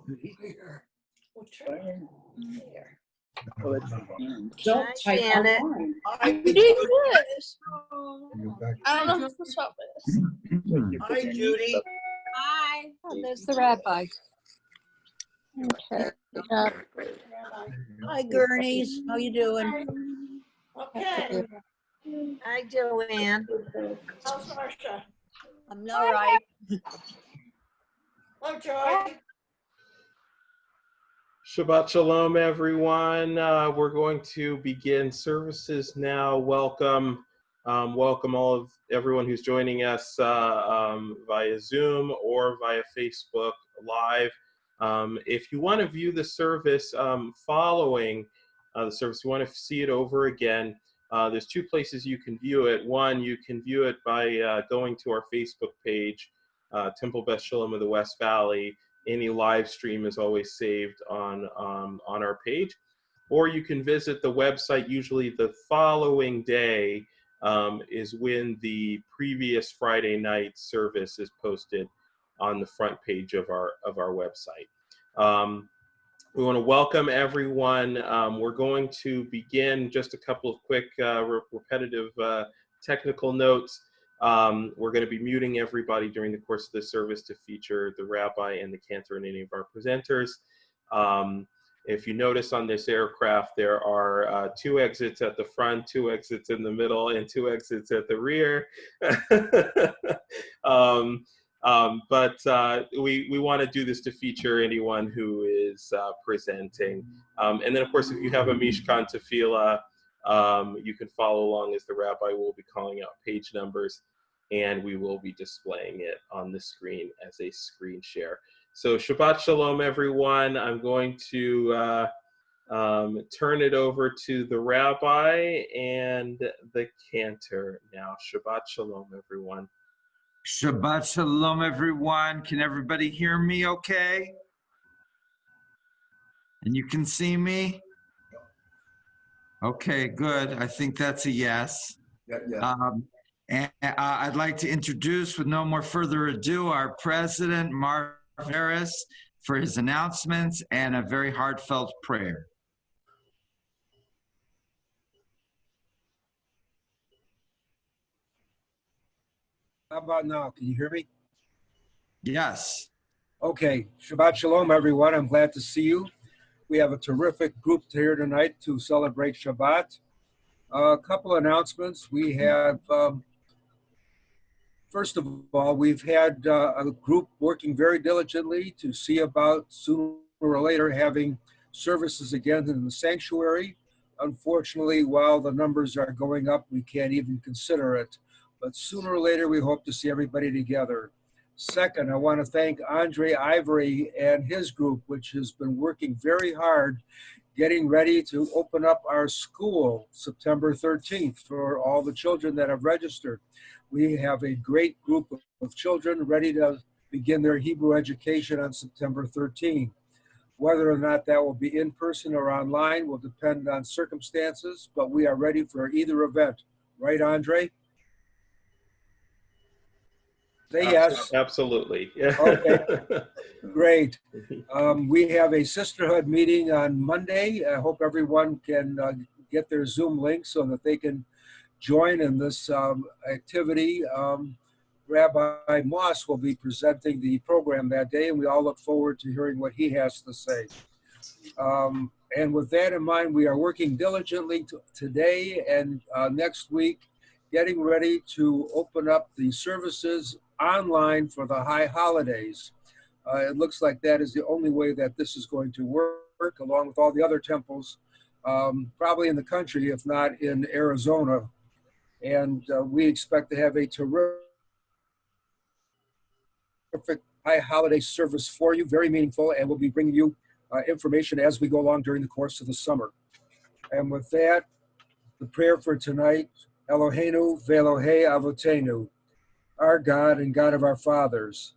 Here. Don't type on Janet. mine. I You did this. I don't know what's up with this. Hi, Judy. Hi. Oh, there's the rabbi. Okay. Hi, Gurneys. How you doing? Okay. Hi, Joanne. How's Marsha? I'm all right. Hello, Joy. Shabbat Shalom, everyone. We're going to begin services now. Welcome all of everyone who's joining us via Zoom or via Facebook Live. If you want to view the service following the service, you want to see it over again, there's two places you can view it. One, you can view it by going to our Facebook page, Temple Beth Shalom of the West Valley. Any live stream is always saved on our page. Or you can visit the website. Usually the following day is when the previous Friday night service is posted on the front page of our website. We want to welcome everyone. We're going to begin just a couple of quick repetitive technical notes. We're going to be muting everybody during the course of the service to feature the Rabbi and the Cantor and any of our presenters. If you notice on this aircraft, there are 2 exits at the front, 2 exits in the middle, and 2 exits at the rear. But we want to do this to feature anyone who is presenting. And then, of course, if you have a Mishkan Tefillah, you can follow along as the Rabbi will be calling out page numbers, and we will be displaying it on the screen as a screen share. So Shabbat Shalom, everyone. I'm going to turn it over to the Rabbi and the Cantor now. Shabbat Shalom, everyone. Shabbat Shalom, everyone. Can everybody hear me okay? And you can see me? Okay, good. I think that's a yes. Yeah. And I'd like to introduce, with no more further ado, our president, Marv Harris, for his announcements and a very heartfelt prayer. How about now? Can you hear me? Yes. Okay. Shabbat Shalom, everyone. I'm glad to see you. We have a terrific group here tonight to celebrate Shabbat. A couple announcements. We have, first of all, we've had a group working very diligently to see about sooner or later having services again in the sanctuary. Unfortunately, while the numbers are going up, we can't even consider it. But sooner or later, we hope to see everybody together. Second, I want to thank Andre Ivory and his group, which has been working very hard, getting ready to open up our school September 13th for all the children that have registered. We have a great group of children ready to begin their Hebrew education on September 13th. Whether or not that will be in person or online will depend on circumstances, but we are ready for either event. Right, Andre? Say yes. Absolutely. Okay, great. We have a sisterhood meeting on Monday. I hope everyone can get their Zoom link so that they can join in this activity. Rabbi Moss will be presenting the program that day, and we all look forward to hearing what he has to say. And with that in mind, we are working diligently today and next week, getting ready to open up the services online for the high holidays. It looks like that is the only way that this is going to work, along with all the other temples, probably in the country, if not in Arizona. And we expect to have a terrific high holiday service for you, very meaningful, and we'll be bringing you information as we go along during the course of the summer. And with that, the prayer for tonight, Eloheinu ve'Elohei Avotenu, our God and God of our fathers.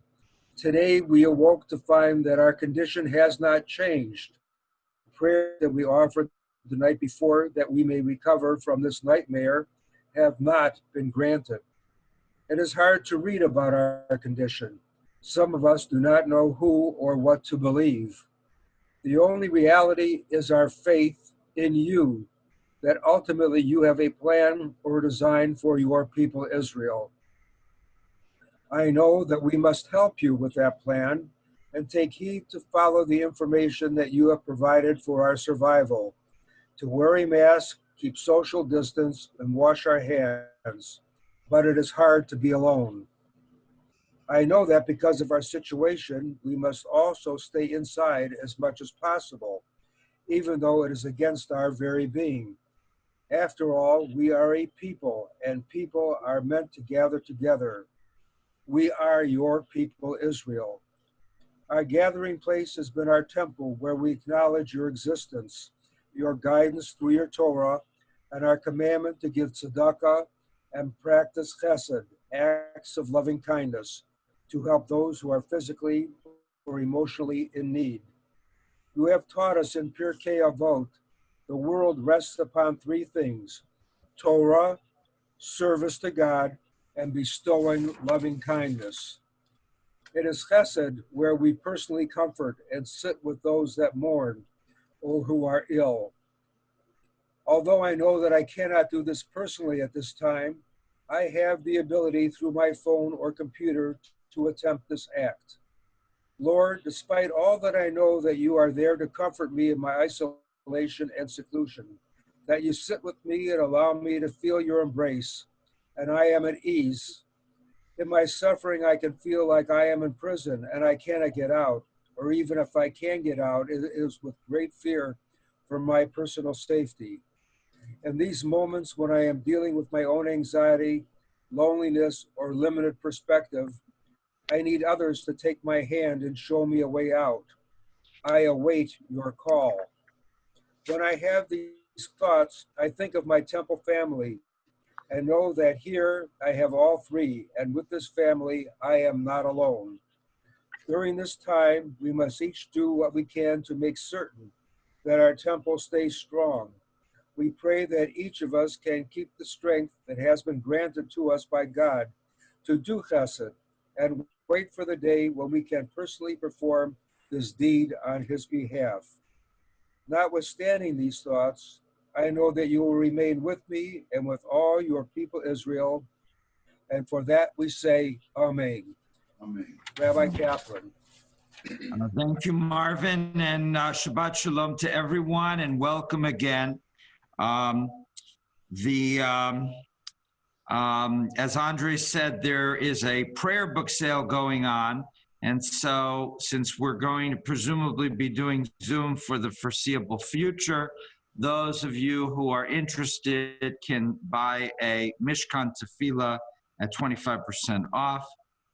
Today we awoke to find that our condition has not changed. The prayer that we offered the night before that we may recover from this nightmare have not been granted. It is hard to read about our condition. Some of us do not know who or what to believe. The only reality is our faith in you, that ultimately you have a plan or design for your people Israel. I know that we must help you with that plan and take heed to follow the information that you have provided for our survival, to wear a mask, keep social distance, and wash our hands. But it is hard to be alone. I know that because of our situation, we must also stay inside as much as possible, even though it is against our very being. After all, we are a people, and people are meant to gather together. We are your people, Israel. Our gathering place has been our temple, where we acknowledge your existence, your guidance through your Torah, and our commandment to give tzedakah and practice chesed, acts of loving kindness, to help those who are physically or emotionally in need. You have taught us in Pirkei Avot, the world rests upon three things: Torah, service to God, and bestowing loving kindness. It is chesed where we personally comfort and sit with those that mourn or who are ill. Although I know that I cannot do this personally at this time, I have the ability through my phone or computer to attempt this act. Lord, despite all that I know that you are there to comfort me in my isolation and seclusion, that you sit with me and allow me to feel your embrace, and I am at ease. In my suffering, I can feel like I am in prison and I cannot get out, or even if I can get out, it is with great fear for my personal safety. In these moments when I am dealing with my own anxiety, loneliness, or limited perspective, I need others to take my hand and show me a way out. I await your call. When I have these thoughts, I think of my temple family and know that here I have all three, and with this family, I am not alone. During this time, we must each do what we can to make certain that our temple stays strong. We pray that each of us can keep the strength that has been granted to us by God to do chesed, and wait for the day when we can personally perform this deed on his behalf. Notwithstanding these thoughts, I know that you will remain with me and with all your people Israel, and for that we say Amen. Amen. Rabbi Kaplan. Thank you, Marvin, and Shabbat Shalom to everyone, and welcome again. As Andre said, there is a prayer book sale going on. And so since we're going to presumably be doing Zoom for the foreseeable future, those of you who are interested can buy a Mishkan Tefillah at 25% off.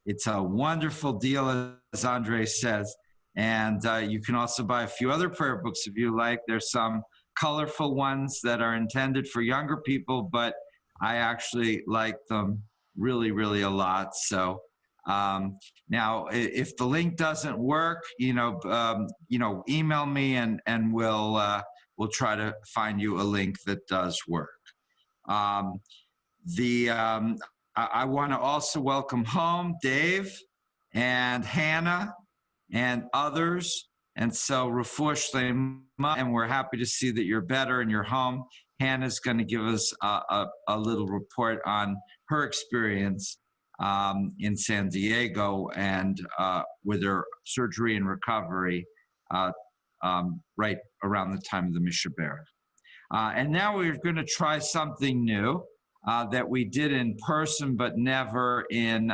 It's a wonderful deal, as Andre says. And you can also buy a few other prayer books if you like. There's some colorful ones that are intended for younger people, but I actually like them really, really a lot. So now, if the link doesn't work, email me and we'll try to find you a link that does work. I want to also welcome home Dave and Hannah and others. And so, refuah shlema, and we're happy to see that you're better and you're home. Hannah's going to give us a little report on her experience in San Diego and with her surgery and recovery right around the time of the Mishaberet. And now we're going to try something new that we did in person but never in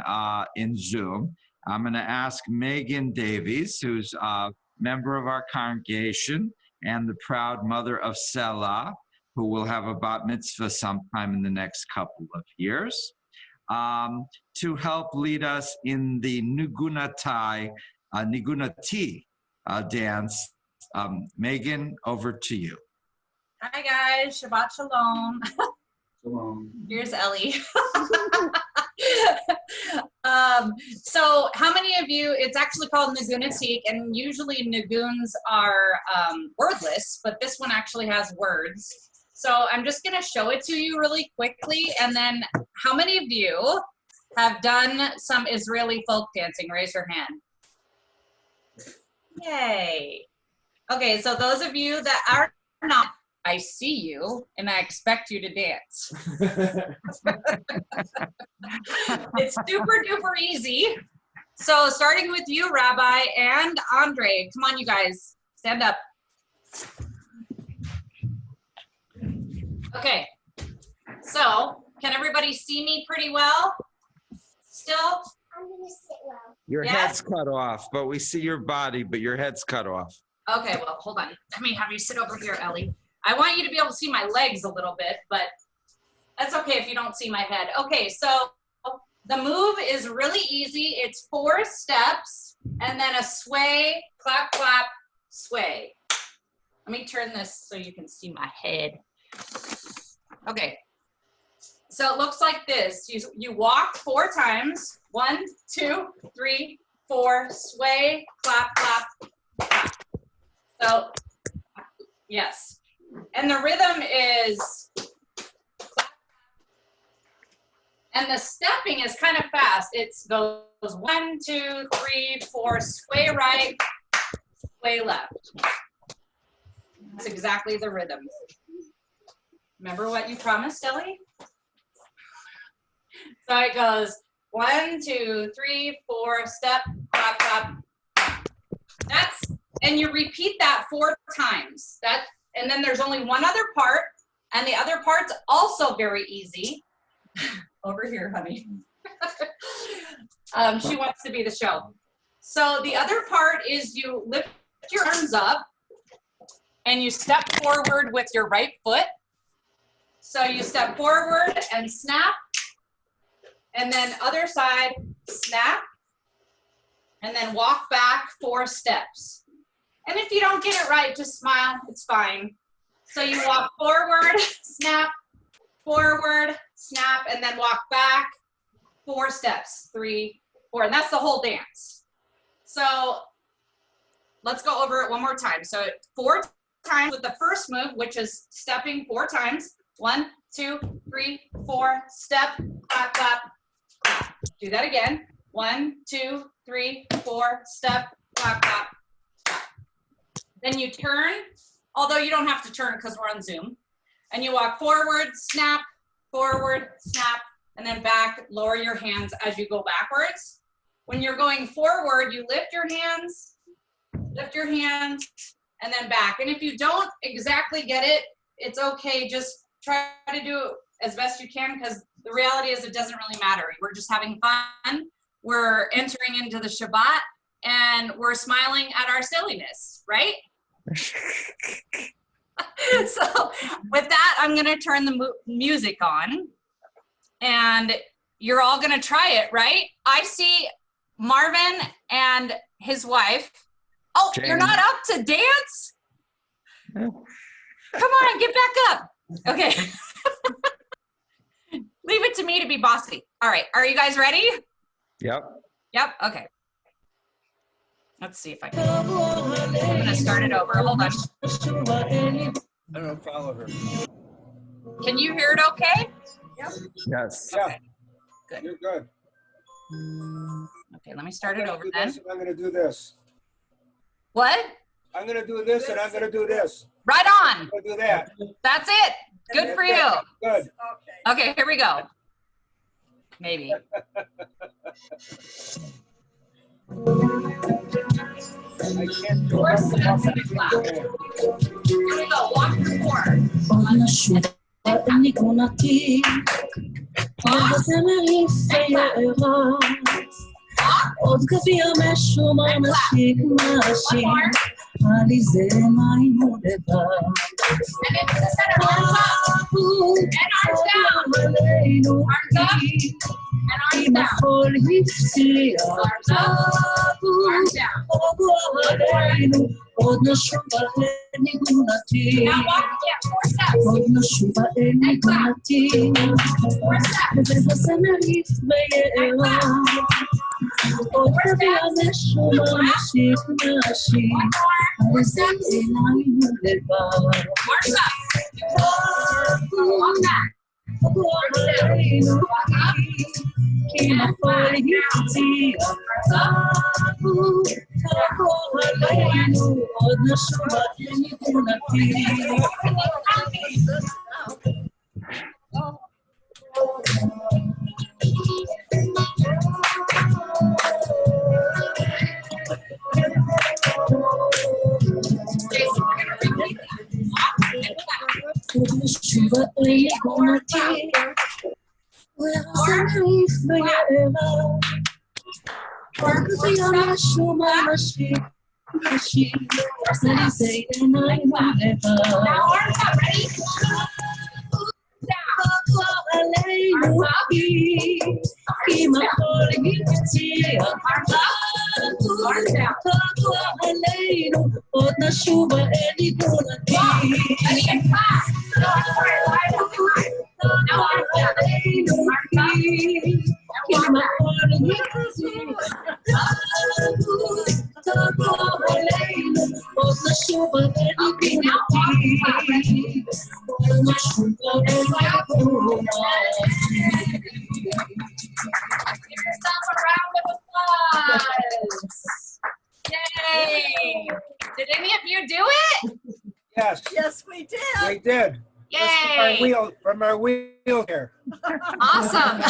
Zoom. I'm going to ask Megan Davies, who's a member of our congregation and the proud mother of Selah, who will have a bat mitzvah sometime in the next couple of years, to help lead us in the Nigunati dance. Megan, over to you. Hi guys, Shabbat Shalom. Shalom. Here's Ellie. So how many of you, it's actually called Nagunatik, and usually Naguns are wordless, but this one actually has words. So I'm just gonna show it to you really quickly, and then how many of you have done some Israeli folk dancing? Raise your hand. Yay. Okay, so those of you that are not, I see you and I expect you to dance. It's super duper easy. So starting with you, Rabbi, and Andre. Come on, you guys, stand up. Okay, so can everybody see me pretty well still? I'm gonna sit well. Your Yes? head's cut off, but we see your body, but your head's cut off. Okay, well, hold on. Let me have you sit over here, Ellie. I want you to be able to see my legs a little bit, but that's okay if you don't see my head. Okay, so the move is really easy. It's 4 steps and then a sway, clap, clap, sway. Let me turn this so you can see my head. Okay, so it looks like this. You walk 4 times. 1, 2, 3, 4, sway, clap, clap, clap. So, yes. And the rhythm is, and the stepping is kind of fast. It goes 1, 2, 3, 4, sway right, sway left. That's exactly the rhythm. Remember what you promised, Ellie? So it goes 1, 2, 3, 4, step, clap, clap, clap. And you repeat that 4 times. And then there's only one other part, and the other part's also very easy. Over here, honey. She wants to be the show. So the other part is you lift your arms up, and you step forward with your right foot. So you step forward and snap, and then other side, snap, and then walk back 4 steps. And if you don't get it right, just smile, it's fine. So you walk forward, snap, and then walk back 4 steps, 3, 4, and that's the whole dance. So let's go over it one more time. So 4 times with the first move, which is stepping 4 times. 1, 2, 3, 4, step, clap, clap, clap. Do that again. 1, 2, 3, 4, step, clap, clap, clap. Then you turn, although you don't have to turn because we're on Zoom. And you walk forward, snap, and then back, lower your hands as you go backwards. When you're going forward, you lift your hands, and then back. And if you don't exactly get it, it's okay. Just try to do it as best you can, because the reality is it doesn't really matter. We're just having fun. We're entering into the Shabbat, and we're smiling at our silliness, right? So with that, I'm going to turn the music on, and you're all going to try it, right? I see Marvin and his wife. Oh, Jane. You're not up to dance? Come on, get back up. Okay. Leave it to me to be bossy. All right, are you guys ready? Yep. Yep, okay. Let's see if I can. I'm gonna start it over, hold on. I don't follow her. Can you hear it okay? Yes. Yeah, Good. you're good. Okay, let me start it over I'm then. going to do this. What? I'm going to do this, and I'm going to do this. Right on. I'm going to do that. That's it. Good for you. Good. Okay, here we go. Maybe. I can't do 4 steps and a clap. Here we go. Walk through 4. עוד גביע משום המשיק משיק עליזה מים ולבד עלינו אם החול הפציע עלינו עוד נשוב אל ניגונתי עוד נשוב אל ניגונתי ובזמר יפמיירה עוד גביע משום המשיק משיק עליזה מים ולבד Yay! Did any of you do it? Yes, Yes, we did. we did. Yay! From our wheelchair. Awesome.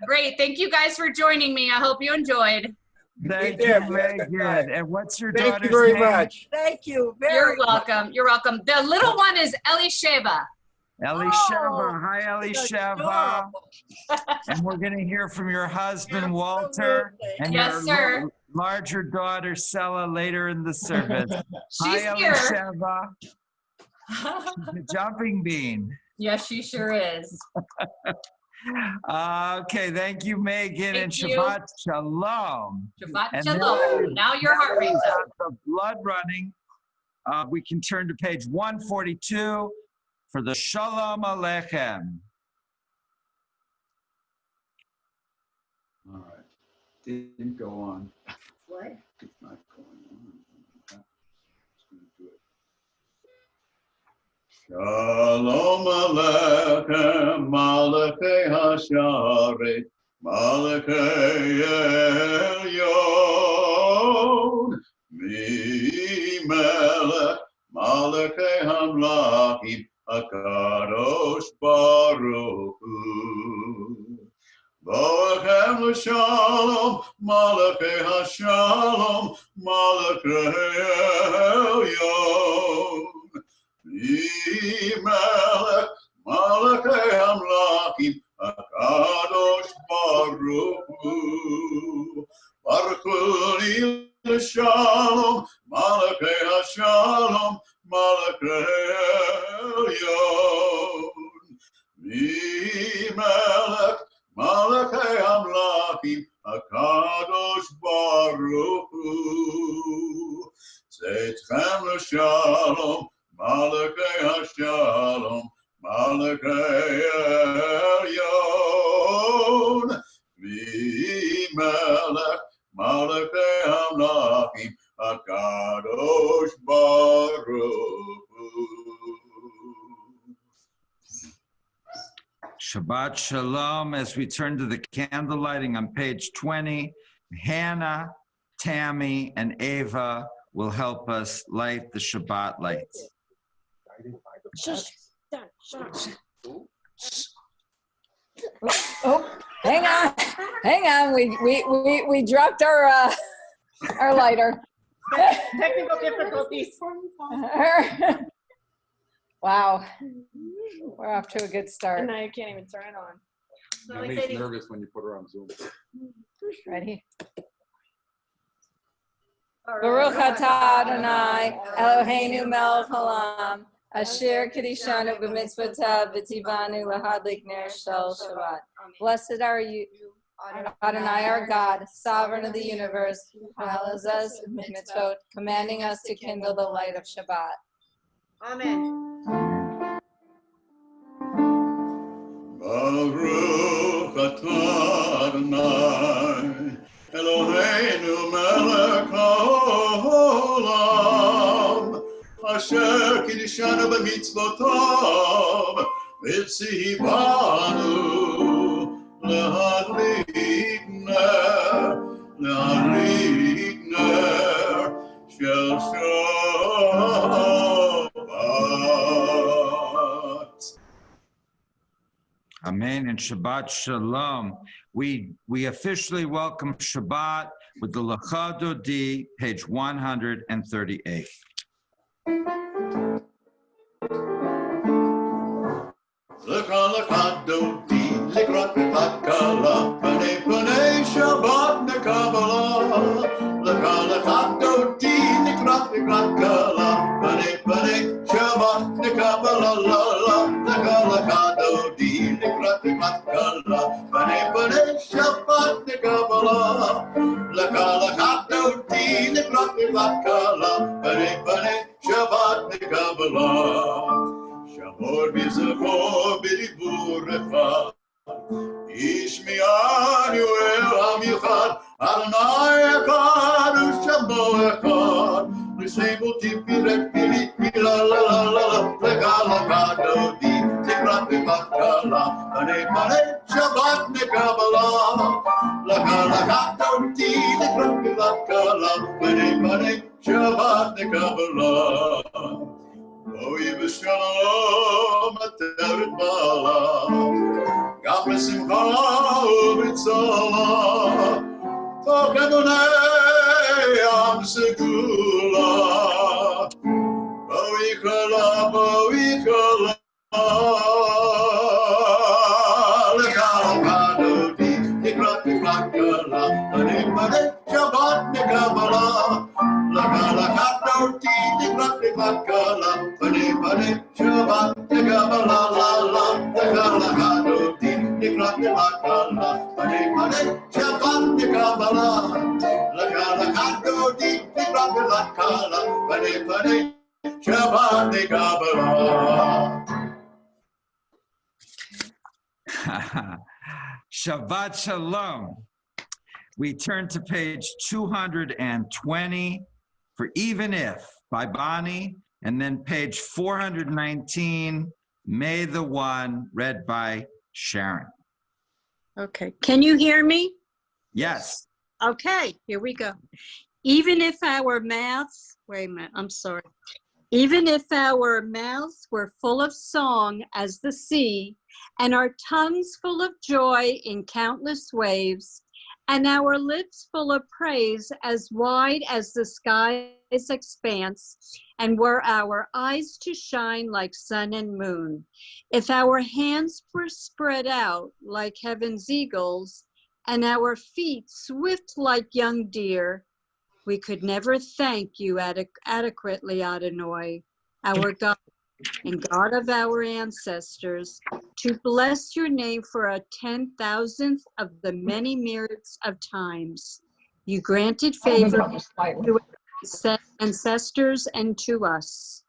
Great. Thank you guys for joining me. I hope you enjoyed. Thank did. you, We had a good Megan. time. And what's your Thank daughter's you very name? much. Thank you You're very much. welcome. You're welcome. The little one is Elisheva. Elisheva. Hi, Elisheva. Adorable. And we're going to hear from your husband, Walter, Absolutely. and Yes, your sir. larger daughter, Sela, later in the service. She's Hi, here. Elisheva. The jumping bean. Yes, she sure is. Okay, thank you, Megan, and Thank you. Shabbat Shalom. Shabbat And Shalom. Now your heart rate's up. The blood running. We can turn to page 142 for the Shalom Aleichem. All right. Didn't go on. What? It's not going on. Just gonna do it. Shalom Aleichem, Malachei Hasharet, Malachei Elyon, Melech, Malachei Hamlachim, HaKadosh Baruch Hu. Boachem l'shalom, Malachei Hashalom, Malachei Elyon. Melech, Malachei Hamlachim, HaKadosh Baruch Hu. Baruch Hu l'shalom, Malachei Hashalom, Malachei Elyon. Melech, Malachei Hamlachim, HaKadosh Baruch Hu. Tzedchem l'shalom, Malachei Hashalom, Malachei Elyon. Melech, Malachei Hamlachim, HaKadosh Baruch Hu. Shabbat Shalom. As we turn to the candle lighting on page 20, Hannah, Tammy, and Ava will help us light the Shabbat lights. Oh, hang on. We dropped our lighter. Technical difficulties. Wow, we're off to a good start. And now you can't even turn it on. It makes me nervous when you put her on Zoom. Ready? All Baruch right. atah Adonai Eloheinu melech haolam asher kedishanu b'mitzvotav v'tzivanu lahadlik ner shel Shabbat. Blessed are you, Adonai, our God, sovereign of the universe, who hallows us with mitzvot, commanding us to kindle the light of Shabbat. Amen. Baruch atah Adonai, Eloheinu melech haolam, asher kiddushanu b'mitzvotav, Mitzi Banu, Lahadlik Ner, Shel Shabbat. Amen and Shabbat Shalom. We officially welcome Shabbat with the Lecha Dodi, page 138. Lecha Dodi, Likrat Kala, Panei Panei Shabbat Nekabala. Lecha Dodi, Likrat Kala, Panei Panei Shabbat Nekabala. Lecha Dodi, Likrat Kala, Panei Panei Shabbat Nekabala. Lecha Dodi, Likrat Kala, Panei Panei Shabbat Nekabala. Shamor b'zachor b'diburecha, Ishmi'anu el hamichad, Adonai echad u'shamo echad, L'shemo tipirek la la la la la, Lecha dodi, Tikrat v'matkala, Panei panei Shabbat nekabala. Lecha dodi, Tikrat v'matkala, Panei panei Shabbat nekabala. Oy b'shalom ateret bala, gam b'simcha u'b'tzala, Toch Adonai am segula, bo'ikala, Lecha dodi, Tikrat v'matkala, Panei panei Shabbat nekabala. Lecha dodi, Tikrat v'matkala, Panei panei Shabbat nekabala. Lecha dodi, Tikrat v'matkala, Panei panei Shabbat nekabala. Lecha dodi, Tikrat v'matkala, Panei panei Shabbat nekabala. Shabbat Shalom. We turn to page 220 for Even If by Bonnie, and then page 419, May the One, read by Sharon. Okay, can you hear me? Yes. Okay, here we go. Even if our mouths, wait a minute, I'm sorry. Even if our mouths were full of song as the sea, and our tongues full of joy in countless waves, and our lips full of praise as wide as the sky's expanse, and were our eyes to shine like sun and moon, if our hands were spread out like heaven's eagles, and our feet swift like young deer, we could never thank you adequately, Adonai, our God and God of our ancestors, to bless your name for a 10,000th of the many myriads of times. You granted favor to our ancestors and to us.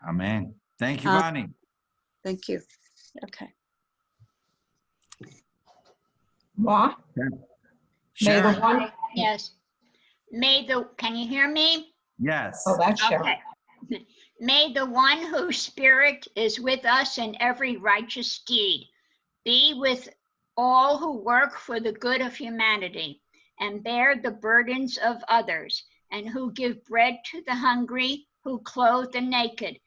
Amen. Thank you, Bonnie. Thank you. Okay. Moi? Sharon. May the one? Yes. Can you hear me? Yes. Oh, that's Sharon. Okay. May the one whose spirit is with us in every righteous deed be with all who work for the good of humanity and bear the burdens of others, and who give bread to the hungry, who clothe the naked,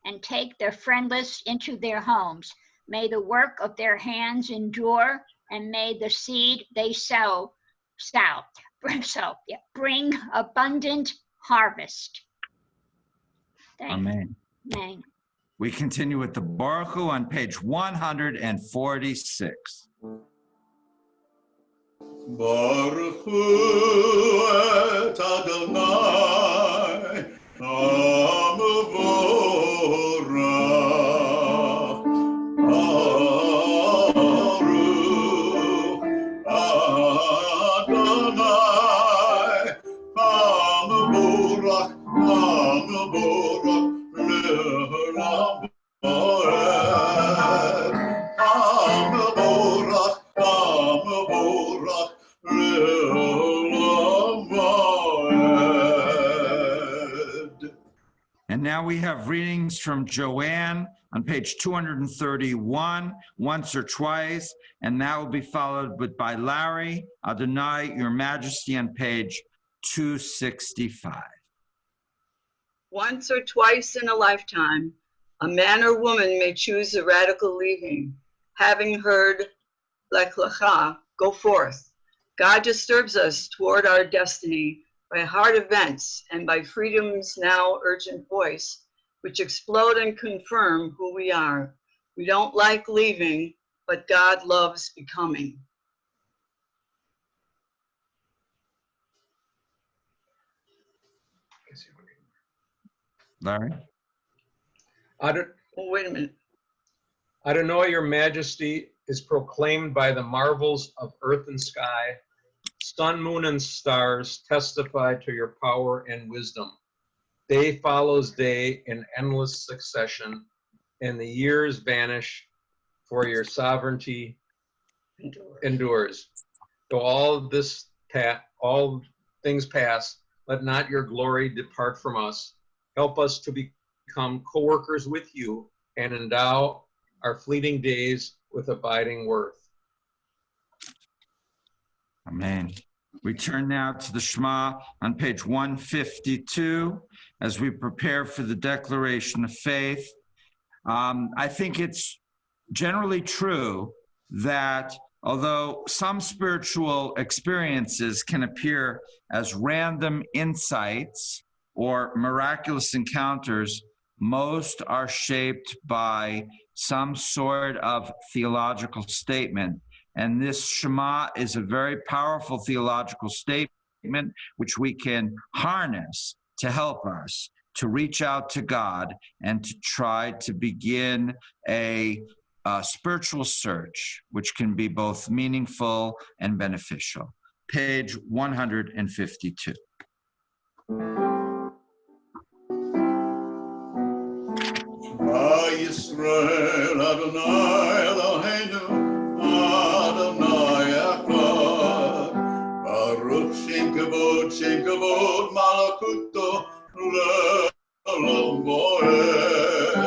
and take the friendless into their homes. May the work of their hands endure, and may the seed they sow bring abundant harvest. Amen. Amen. We continue with the Baruch on page 146. Baruch Hu et Adonai, HaMevorach, Baruch Adonai, HaMevorach, HaMevorach, Le'olam Vaed, HaMevorach, HaMevorach, And now now we have readings from Joanne on page 231, once or twice, and that will be followed by Larry, Adonai, Your Majesty, on page 265. Once or twice in a lifetime, a man or woman may choose a radical leaving, having heard Lech Lecha, go forth. God disturbs us toward our destiny by hard events and by freedom's now urgent voice, which explode and confirm who we are. We don't like leaving, but God loves becoming. Larry? Oh, wait a minute. Adonai, Your Majesty, is proclaimed by the marvels of earth and sky. Sun, moon, and stars testify to your power and wisdom. Day follows day in endless succession, and the years vanish, for your sovereignty endures. Though all things pass, let not your glory depart from us. Help us to become co-workers with you and endow our fleeting days with abiding worth. Amen. We turn now to the Shema on page 152 as we prepare for the declaration of faith. I think it's generally true that although some spiritual experiences can appear as random insights or miraculous encounters, most are shaped by some sort of theological statement. And this Shema is a very powerful theological statement which we can harness to help us to reach out to God and to try to begin a spiritual search, which can be both meaningful and beneficial. Page 152. Shema Yisrael, Adonai Eloheinu, Adonai Echad. Baruch Shem Kavod, Malakuto, Le'olam Moed.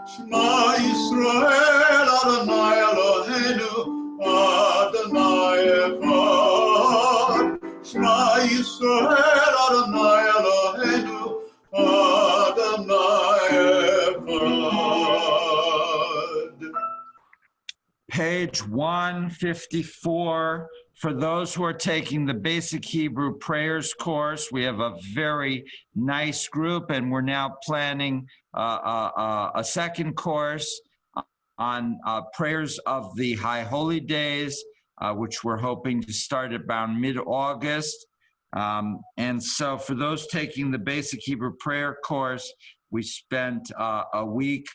Shema Yisrael, Adonai Eloheinu, Adonai Echad. Shema Yisrael, Adonai Eloheinu, Adonai Echad. Page 154. For those who are taking the basic Hebrew prayers course, we have a very nice group, and we're now planning a second course on prayers of the High Holy Days, which we're hoping to start around mid-August. And so for those taking the basic Hebrew prayer course, we spent a week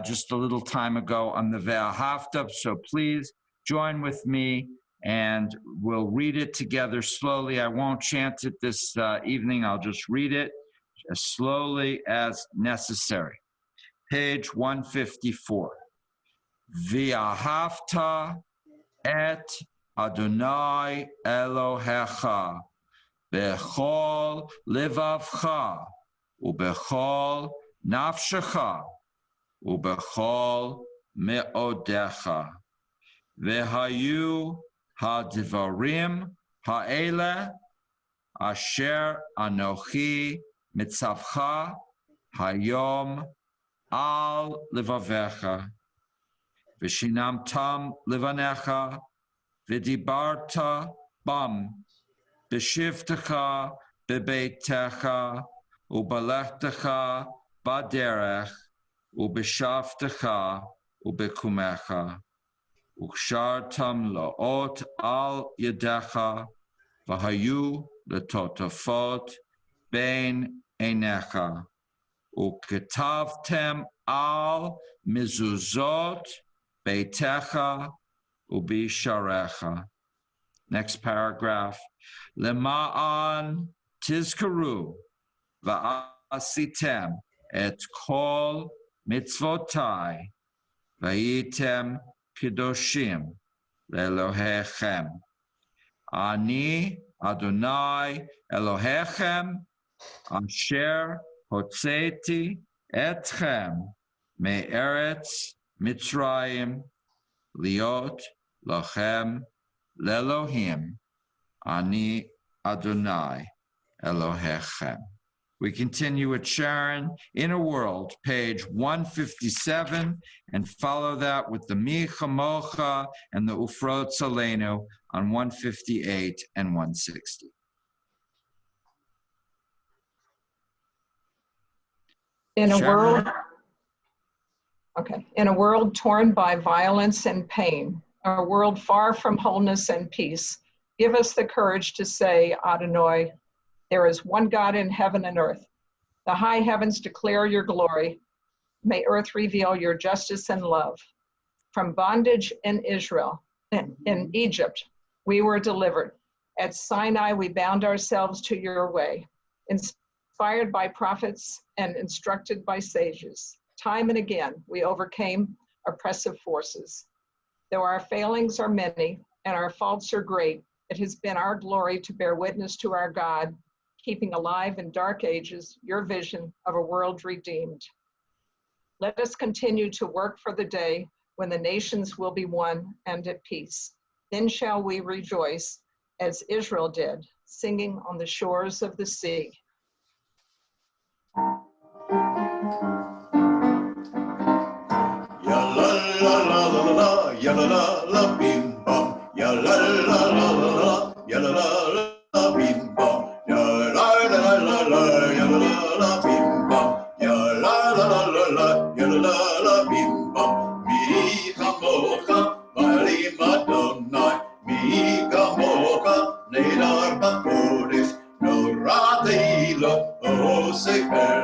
just a little time ago on the Ve'ahavta. So please join with me and we'll read it together slowly. I won't chant it this evening. I'll just read it as slowly as necessary. Page 154. Ve'ahavta et Adonai Elohecha bechol levavcha ubechol nafshecha ubechol meodecha vehayu hadvarim ha'ele asher anochi mitzavcha hayom al levavecha v'shinamtam levanecha v'dibarta bam b'shivtecha b'beitecha u'balechtecha b'derech u'b'shavtecha u'b'kumecha u'kshartam la'ot al yedecha v'hayu l'totafot bein einecha u'ketavtem al mizuzot beitecha u'b'sharecha. Next paragraph. Lema'an tizkaru va'asitem et kol mitzvotai v'yitem kedoshim le'Elohechem. Ani Adonai Elohechem asher hotzeti Etchem me'eretz Mitzrayim liot lochem lelohim ani Adonai Elohechem. We continue with Sharon, Inner World, page 157, and follow that with the Mi Chamocha and the Ufrot Salenu on 158 and 160. In a Sharon? world, in a world torn by violence and pain, a world far from wholeness and peace, give us the courage to say, Adonai, there is one God in heaven and earth. The high heavens declare your glory. May earth reveal your justice and love. From bondage in Israel, in Egypt, we were delivered. At Sinai, we bound ourselves to your way. Inspired by prophets and instructed by sages, time and again, we overcame oppressive forces. Though our failings are many and our faults are great, it has been our glory to bear witness to our God, keeping alive in dark ages your vision of a world redeemed. Let us continue to work for the day when the nations will be one and at peace. Then shall we rejoice as Israel did, singing on the shores of the sea. Ya la la la la la, ya la la la bim bam, ya la la la la la, ya la la la bim bam, ya la la la la, ya la la bim bam, ya la la la la, ya la la bim bam. Mi chamocha, malim Adonai, mi chamocha, nedar b'kodesh, nora teila, o sefer,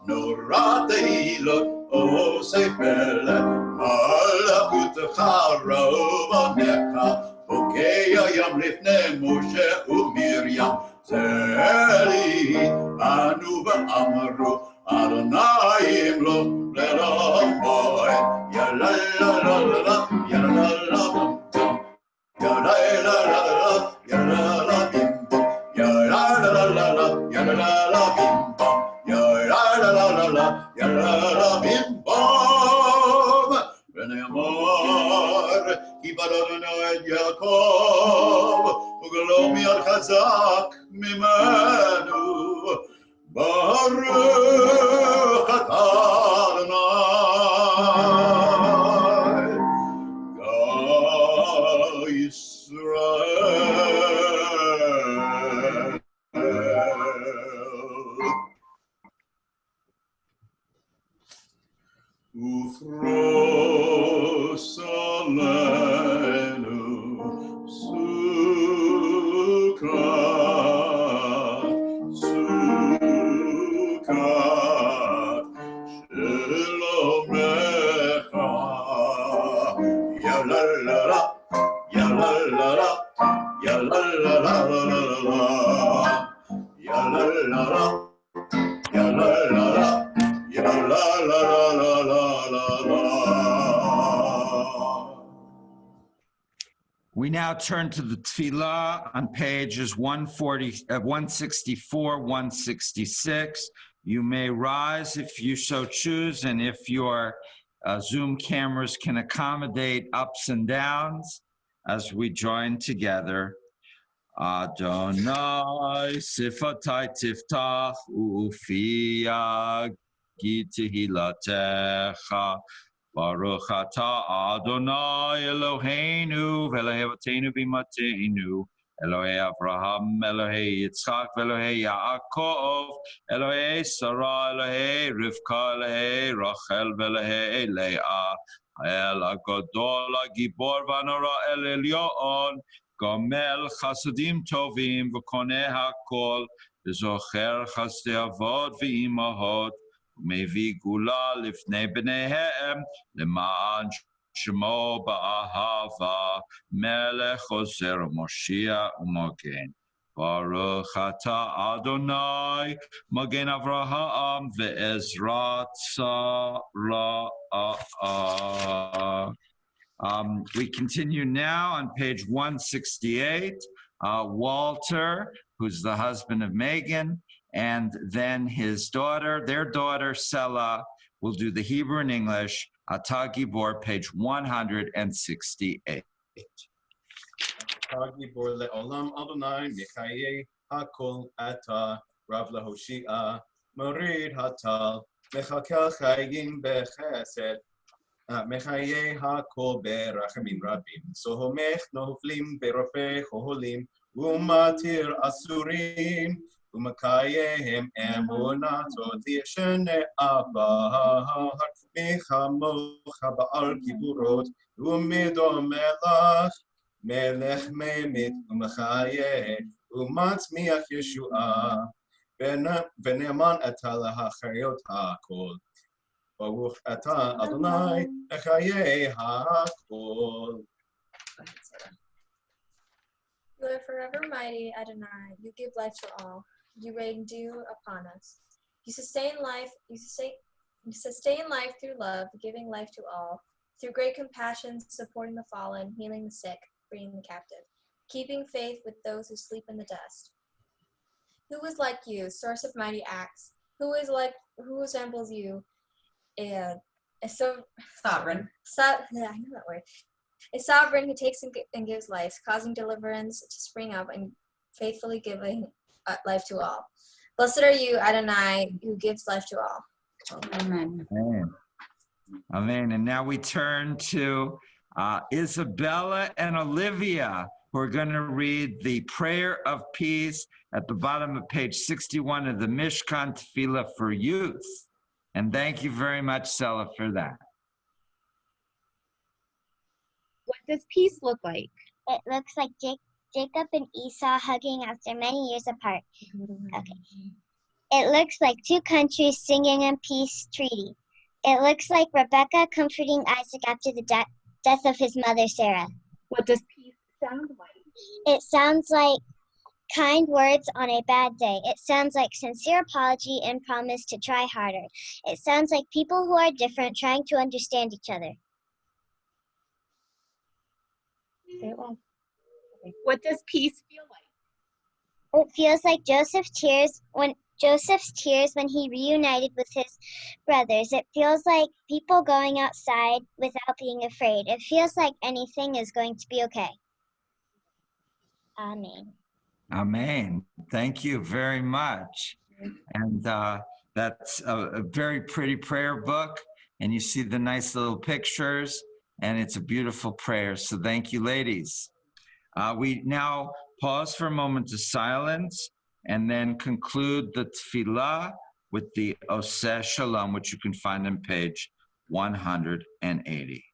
nora teila. Oh, say bella, malakutcha rovaneka, okeya yam lifnei Moshe uMiriam, zeli anu v'amru Adonai lo le'lamoed, ya la la la la, ya la la bum bum, ya la la la, ya la la bim bum, ya la la la, ya la la bim bum. Ya la la la la, ya la la bim bom. Bnei Amor, kibad Adonai et Yaakov, uglo miyad chazak mimenu. Baruch atah Adonai, Ga Yisrael. Ufros alenu sukkah, sukkah, shelomecha, ya la la la, ya la la la, ya la la la la la la, ya la la la, ya la la la. Ya la la la la la la la. We now turn to the Tefillah on pages 164, 166. You may rise if you so choose, and if your Zoom cameras can accommodate ups and downs as we join together. Adonai sifatai tiftach u'ufiyah Tehillah Baruch atah Adonai Eloheinu v'Elohei b'matenu Elohei Avraham Elohei Yitzchak v'Elohei Yaakov Elohei Sarah Elohei Rivka Elohei Rachel v'Elohei Leah El HaGadol HaGibor v'Hanora El Elyon Gomel Chasadim Tovim v'Koneh HaKol v'Zocher Chasdei Avot v'Imahot Mevi gula lifnei bneihem leman shemo ba'ahava melech ozer Moshiach u'mogen Baruch atah Adonai Mogen Avraham ve'ezrat Sarah. We continue now on page 168. Walter, who's the husband of Megan, and then his daughter, their daughter, Sela, will do the Hebrew and English. Ata Gibor, page 168. Ata Gibor le'olam Adonai, Michaye hakol ata, Rav lehoshia, Morid hatal, Mechakel chayim bechesed, Mechaye hakol berachamim rabim, Sohomech noflim berofe choholim, Umatir asurim, Umakayehem emunatot yeshene abahar, Mechamocha ba'al kiburot, Umidom melach, Melech memit umachayeh umatzmiach Yeshua v'ne'eman ata lahachayot hakol Baruch ata Adonai mechayeh hakol. You are forever mighty, Adonai. You give life to all. You rain dew upon us. You sustain life. You sustain life through love, giving life to all. Through great compassion, supporting the fallen, healing the sick, freeing the captive, keeping faith with those who sleep in the dust. Who is like you, source of mighty acts? Who resembles you? Sovereign. I know that word. A sovereign who takes and gives life, causing deliverance to spring up and faithfully giving life to all. Blessed are you, Adonai, who gives life to all. Amen. Amen. Amen. And now we turn to Isabella and Olivia, who are going to read the Prayer of Peace at the bottom of page 61 of the Mishkan Tefillah for Youth. And thank you very much, Sela, for that. What does peace look like? It looks like Jacob and Esau hugging after many years apart. Okay. It looks like two countries singing a peace treaty. It looks like Rebecca comforting Isaac after the death of his mother, Sarah. What does peace sound like? It sounds like kind words on a bad day. It sounds like sincere apology and promise to try harder. It sounds like people who are different trying to understand each other. What does peace feel like? It feels like Joseph's tears when he reunited with his brothers. It feels like people going outside without being afraid. It feels like anything is going to be okay. Amen. Amen. Thank you very much. And that's a very pretty prayer book. And you see the nice little pictures. And it's a beautiful prayer. So thank you, ladies. We now pause for a moment of silence and then conclude the tefillah with the Oseh Shalom, which you can find on page 180.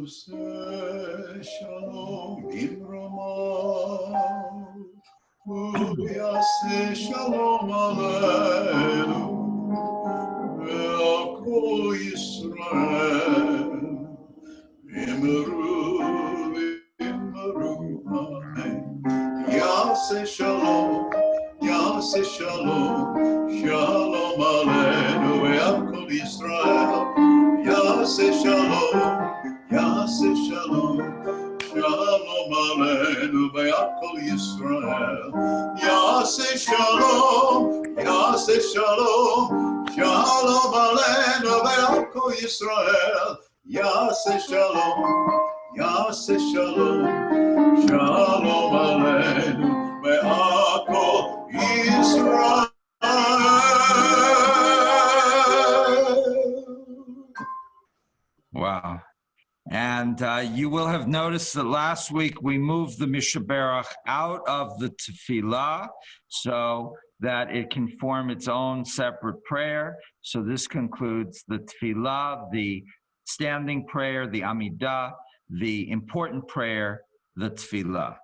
Oseh Shalom Imrama, Yaseh Shalom Aleinu, Ve'al Kol Yisrael, Imru Amen. Yaseh Shalom, Shalom Aleinu, Ve'al Kol Yisrael. Yaseh Shalom, Shalom Aleinu ve'al kol Yisrael. Yaseh Shalom, Shalom Aleinu ve'al kol Yisrael. Yaseh Shalom, Shalom Aleinu ve'al kol Yisrael. Wow. And you will have noticed that last week we moved the Mishaberach out of the tefillah so that it can form its own separate prayer. So this concludes the tefillah, the standing prayer, the Amidah, the important prayer, the Tefillah.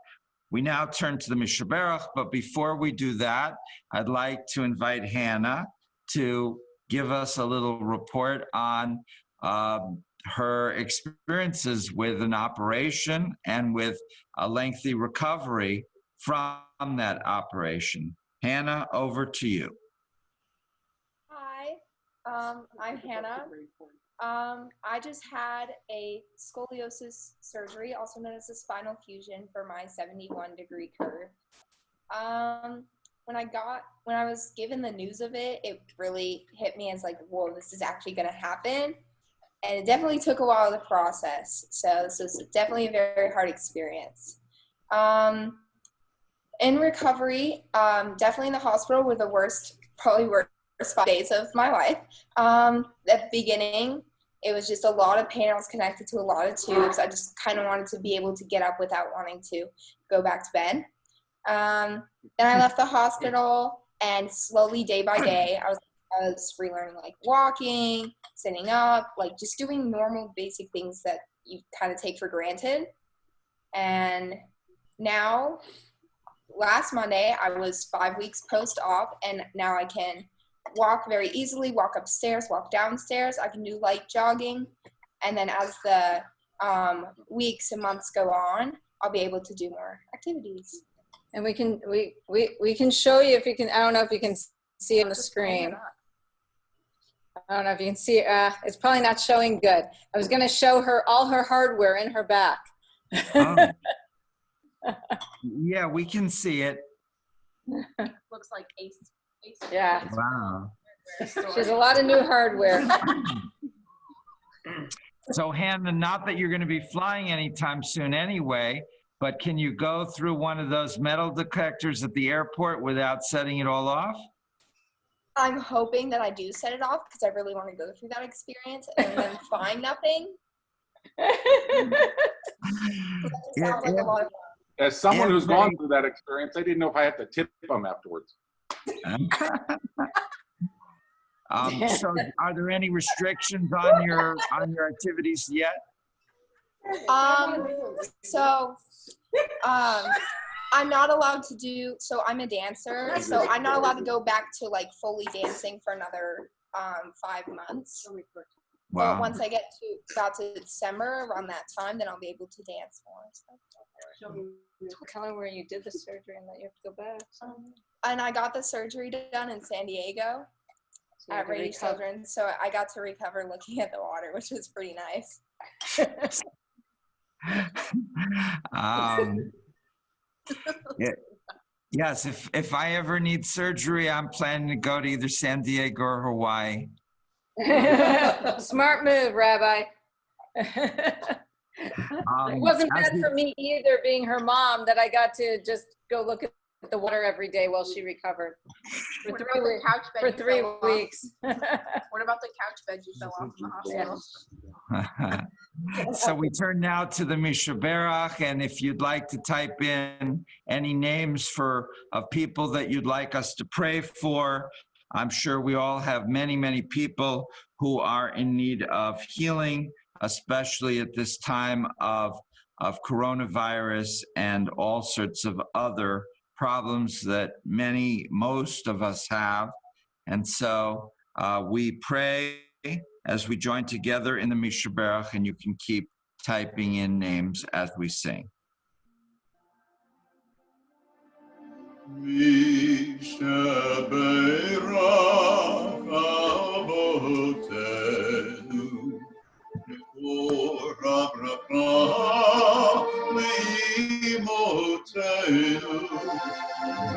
We now turn to the Mishaberach, but before we do that, I'd like to invite Hannah to give us a little report on her experiences with an operation and with a lengthy recovery from that operation. Hannah, over to you. Hi, I'm Hannah. I just had a scoliosis surgery, also known as a spinal fusion, for my 71-degree curve. When I was given the news of it, it really hit me as like, whoa, this is actually going to happen. And it definitely took a while to process. So this was definitely a very hard experience. In recovery, definitely in the hospital were the worst 5 days of my life. At the beginning, it was just a lot of pain. I was connected to a lot of tubes. I just kind of wanted to be able to get up without wanting to go back to bed. Then I left the hospital, and slowly, day by day, I was relearning like walking, sitting up, like just doing normal basic things that you kind of take for granted. And now, last Monday, I was 5 weeks post-op, and now I can walk very easily, walk upstairs, walk downstairs. I can do light jogging. And then as the weeks and months go on, I'll be able to do more activities. And we can show you if you can. I don't know if you can see it on the screen. I don't know if you can see it. It's probably not showing good. I was going to show her all her hardware in her back. Oh. Yeah, we can see it. Looks like Ace. Yeah. Wow. She has a lot of new hardware. So Hannah, not that you're going to be flying anytime soon anyway, but can you go through one of those metal detectors at the airport without setting it all off? I'm hoping that I do set it off because I really want to go through that experience and then find nothing. Sounds like a lot of fun. As someone who's gone through that experience, I didn't know if I had to tip them afterwards. So are there any restrictions on your activities yet? I'm not allowed to do, so I'm a dancer, so I'm not allowed to go back to like fully dancing for another 5 months. Wow. But once I get to December, around that time, then I'll be able to dance more. So. Tell her where you did the surgery and that you have to go back. And I got the surgery done in San Diego at Rady Children's, so I got to recover looking at the water, which was pretty nice. Yes, if I ever need surgery, I'm planning to go to either San Diego or Hawaii. Smart move, Rabbi. It wasn't bad for me either, being her mom, that I got to just go look at the water every day while she recovered. For 3 weeks. What about the couch bed you fell off in the hospital? So we turn now to the Mishaberach, and if you'd like to type in any names of people that you'd like us to pray for, I'm sure we all have many, many people who are in need of healing, especially at this time of coronavirus and all sorts of other problems that most of us have. And so we pray as we join together in the Mishaberach, and you can keep typing in names as we sing.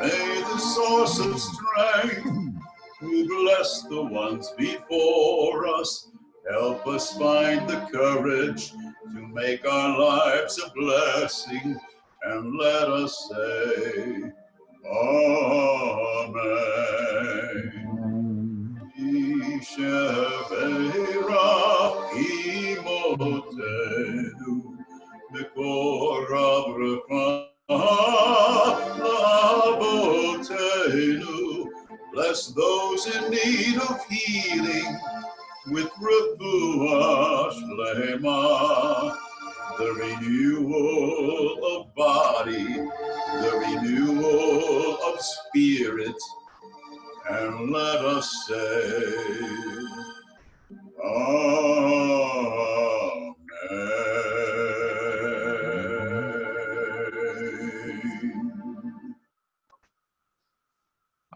May the source of strength, who bless the ones before us, help us find the courage to make our lives a blessing, and let us say, Amen. Ishavera imotenu, Mikor Abraham Abotenu. Bless those in need of healing with refuah the renewal of body, the renewal of spirit, and let us say,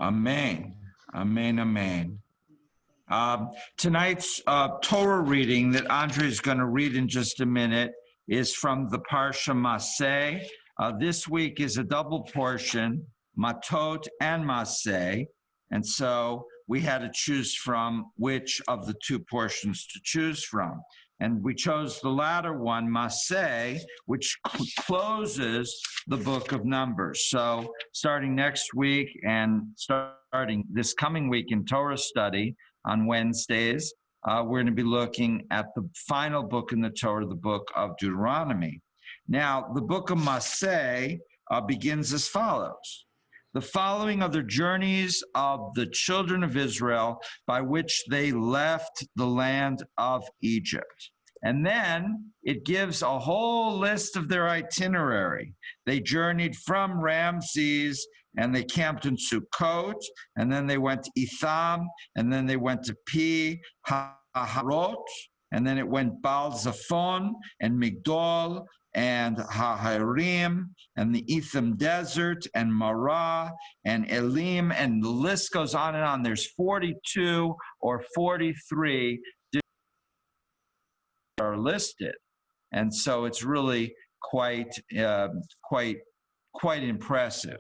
Amen. Amen. Amen. Tonight's Torah reading that Andre is going to read in just a minute is from the Parshat-Masei. This week is a double portion, Matot and Masei. And so we had to choose from which of the two portions to choose from. And we chose the latter one, Masei, which closes the book of Numbers. So starting next week and starting this coming week in Torah study on Wednesdays, we're going to be looking at the final book in the Torah, the book of Deuteronomy. Now, the book of Masei begins as follows. The following are the journeys of the children of Israel by which they left the land of Egypt. And then it gives a whole list of their itinerary. They journeyed from Ramses, and they camped in Sukkot, and then they went to Etham, and then they went to Pi Haharot, and then it went Baal Zephon, and Migdol, and Hahirim, and the Etham Desert, and Marah, and Elim, and the list goes on and on. There's 42 or 43 are listed, and so it's really quite impressive.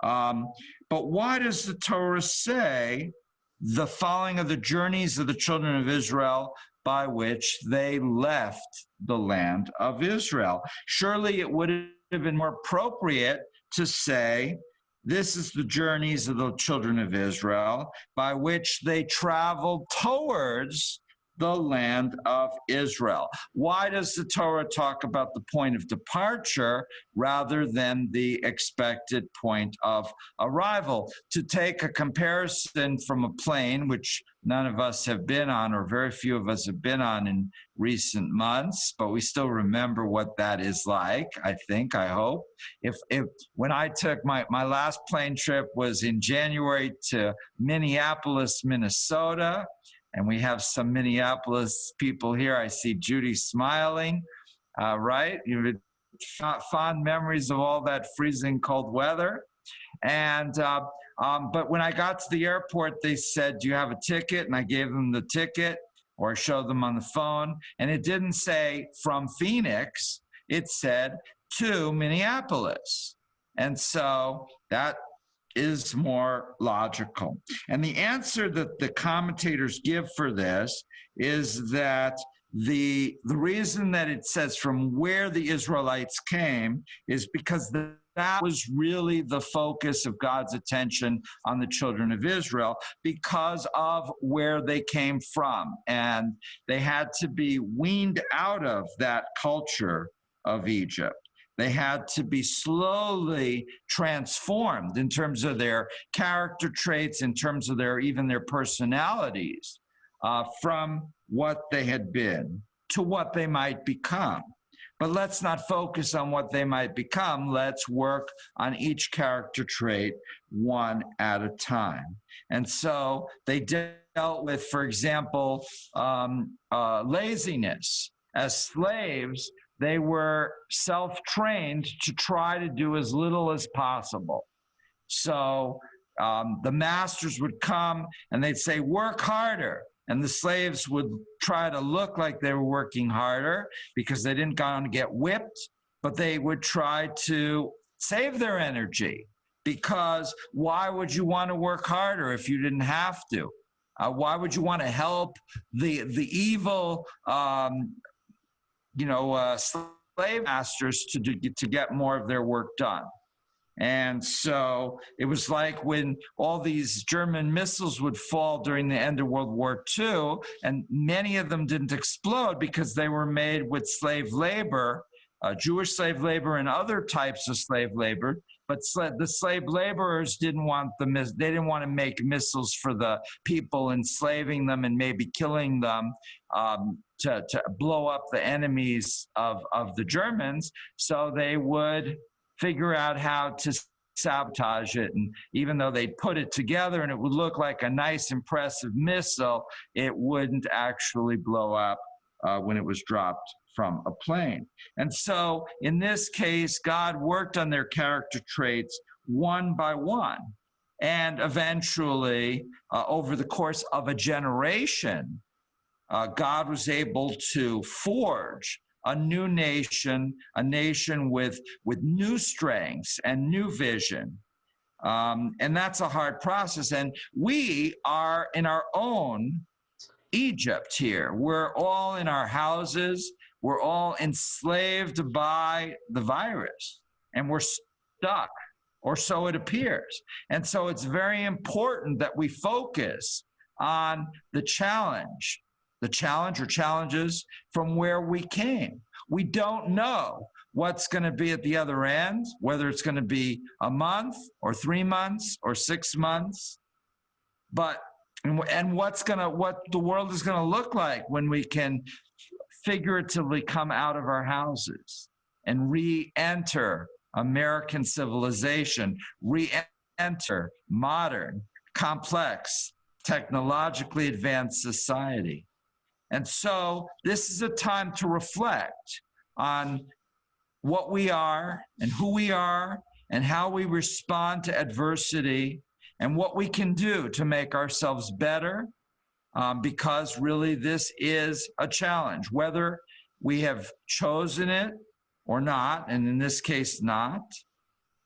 But why does the Torah say the following are the journeys of the children of Israel by which they left the land of Israel? Surely it would have been more appropriate to say, this is the journeys of the children of Israel by which they traveled towards the land of Israel. Why does the Torah talk about the point of departure rather than the expected point of arrival? To take a comparison from a plane, which none of us have been on, or very few of us have been on in recent months, but we still remember what that is like, I hope. If when I took my last plane trip was in January to Minneapolis, Minnesota, and we have some Minneapolis people here. I see Judy smiling, right? You have fond memories of all that freezing cold weather. And but when I got to the airport, they said, do you have a ticket? And I gave them the ticket, or I showed them on the phone. And it didn't say from Phoenix, it said to Minneapolis. And so that is more logical. And the answer that the commentators give for this is that the reason that it says from where the Israelites came is because that was really the focus of God's attention on the children of Israel because of where they came from. And they had to be weaned out of that culture of Egypt. They had to be slowly transformed in terms of their character traits, in terms of even their personalities, from what they had been to what they might become. But let's not focus on what they might become. Let's work on each character trait one at a time. And so they dealt with, for example, laziness. As slaves, they were self-trained to try to do as little as possible. So the masters would come and they'd say, work harder. And the slaves would try to look like they were working harder because they didn't want to get whipped, but they would try to save their energy, because why would you want to work harder if you didn't have to? Why would you want to help the evil slave masters to get more of their work done? And so it was like when all these German missiles would fall during the end of World War II, and many of them didn't explode because they were made with slave labor, Jewish slave labor and other types of slave labor But the slave laborers didn't want they didn't want to make missiles for the people enslaving them and maybe killing them to blow up the enemies of the Germans. So they would figure out how to sabotage it. And even though they'd put it together and it would look like a nice, impressive missile, it wouldn't actually blow up when it was dropped from a plane. And so in this case, God worked on their character traits one by one. And eventually, over the course of a generation, God was able to forge a new nation, a nation with new strengths and new vision. And that's a hard process. And we are in our own Egypt here. We're all in our houses. We're all enslaved by the virus, and we're stuck, or so it appears. And so it's very important that we focus on the challenge or challenges from where we came. We don't know what's going to be at the other end, whether it's going to be a month or 3 months or 6 months, and what the world is going to look like when we can figuratively come out of our houses and re-enter American civilization, re-enter modern, complex, technologically advanced society. And so this is a time to reflect on what we are and who we are and how we respond to adversity and what we can do to make ourselves better, because really this is a challenge, whether we have chosen it or not, and in this case not.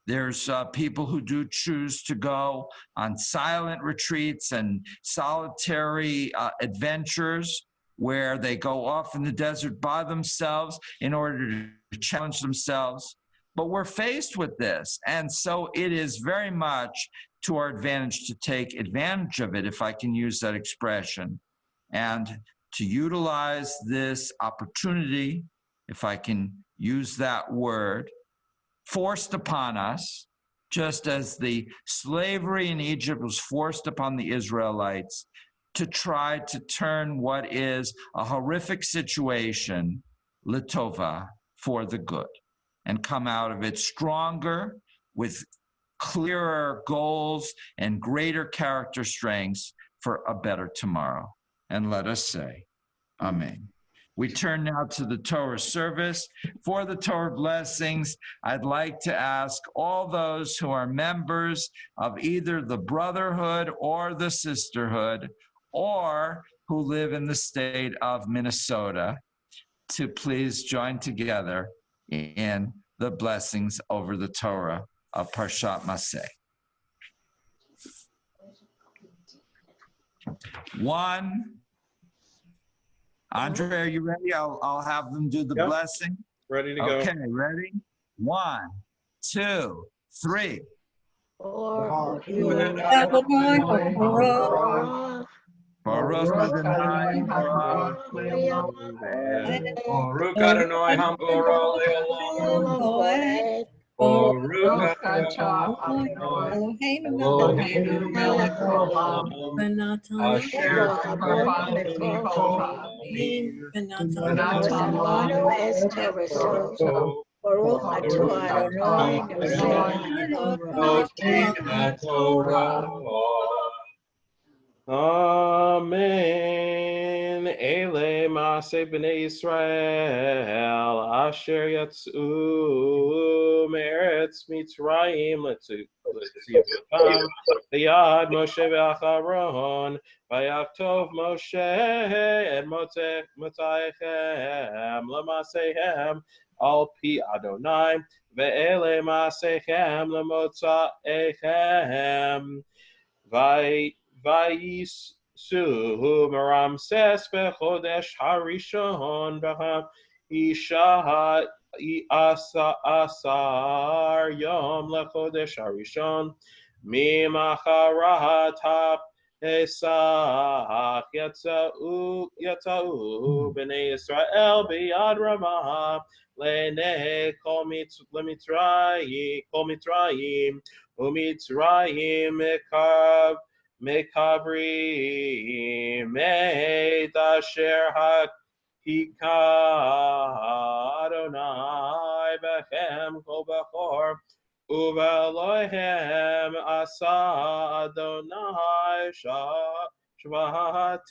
There's people who do choose to go on silent retreats and solitary adventures where they go off in the desert by themselves in order to challenge themselves. But we're faced with this, and so it is very much to our advantage to take advantage of it, if I can use that expression, and to utilize this opportunity, if I can use that word, forced upon us, just as the slavery in Egypt was forced upon the Israelites, to try to turn what is a horrific situation, litova, for the good, and come out of it stronger, with clearer goals and greater character strengths for a better tomorrow. And let us say, Amen. We turn now to the Torah service. For the Torah blessings, I'd like to ask all those who are members of either the Brotherhood or the Sisterhood, or who live in the state of Minnesota, to please join together in the blessings over the Torah of Parshat Masei. 1. Andre, are you ready? I'll have them do the blessing. Ready to go. Okay, ready? 1, 2, 3. Baruch Adonai Baruch Adonai Hamborah Le'olam. Baruch Adonai Eloheinu melech haolam. Asher tzivanu v'natan lanu es Torato. Baruch atah Adonai noten haTorah. Amen. Ele Maaseh B'nai Yisrael Asher Yatzu Me'eretz Mitzrayim L'tzivutam Liyad Moshe v'Acharon Vayaktov Moshe et Motzaechem L'Maaseihem Al Pi Adonai Ve'ele Maaseihem L'Motzaechem Vayisu Ramses bechodesh harishon isha asar yom lechodesh harishon mimacharat Esach Yatzau Bnei Israel Biyad Ramah Lene Kol Mitzrayim Umitzrayim Mekabrim Et Asher Hika Adonai Bechem Kol Bechor Uvelohem Asa Adonai Shvatim.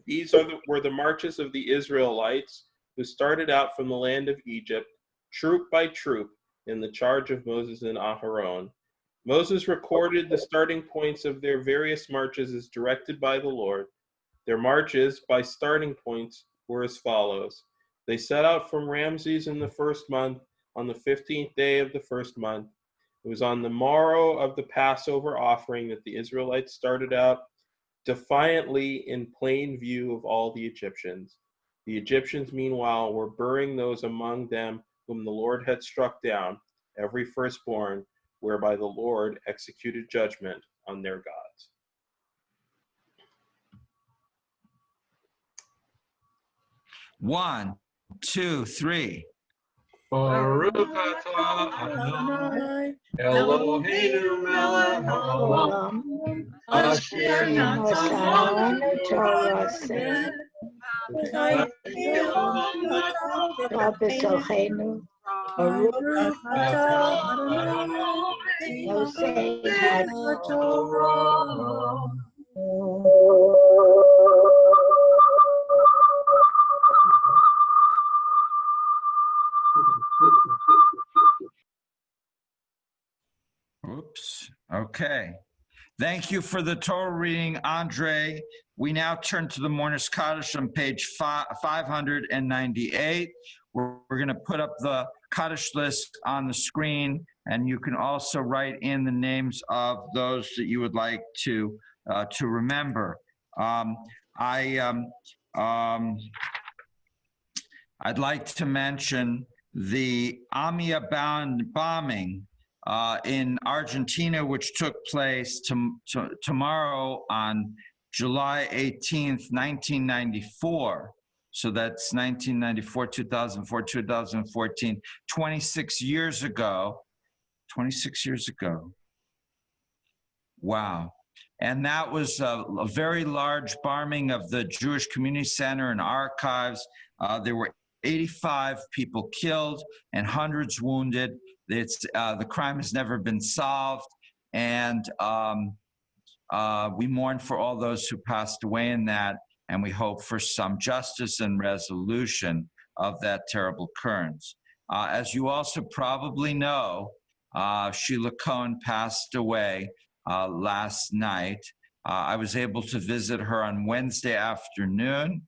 These were the marches of the Israelites who started out from the land of Egypt, troop by troop, in the charge of Moses and Aharon. Moses recorded the starting points of their various marches as directed by the Lord. Their marches by starting points were as follows. They set out from Ramses in the first month, on the 15th day of the first month. It was on the morrow of the Passover offering that the Israelites started out defiantly in plain view of all the Egyptians. The Egyptians, meanwhile, were burying those among them whom the Lord had struck down, every firstborn, whereby the Lord executed judgment on their gods. One, two, three. Baruch atah Adonai Eloheinu melech haolam asher natan lanu Torah B'Tochenu, Baruch atah Adonai, Yosei HaTorah. Oops. Okay. Thank you for the Torah reading, Andre. We now turn to the Mourners Kaddish on page 598. We're going to put up the Kaddish list on the screen, and you can also write in the names of those that you would like to remember. I'd like to mention the Amia bombing in Argentina, which took place tomorrow on July 18th, 1994. So that's 1994, 2004, 2014, 26 years ago. 26 years ago. Wow. And that was a very large bombing of the Jewish Community Center and archives. There were 85 people killed and hundreds wounded. The crime has never been solved, and we mourn for all those who passed away in that, and we hope for some justice and resolution of that terrible occurrence. As you also probably know, Sheila Cohen passed away last night. I was able to visit her on Wednesday afternoon,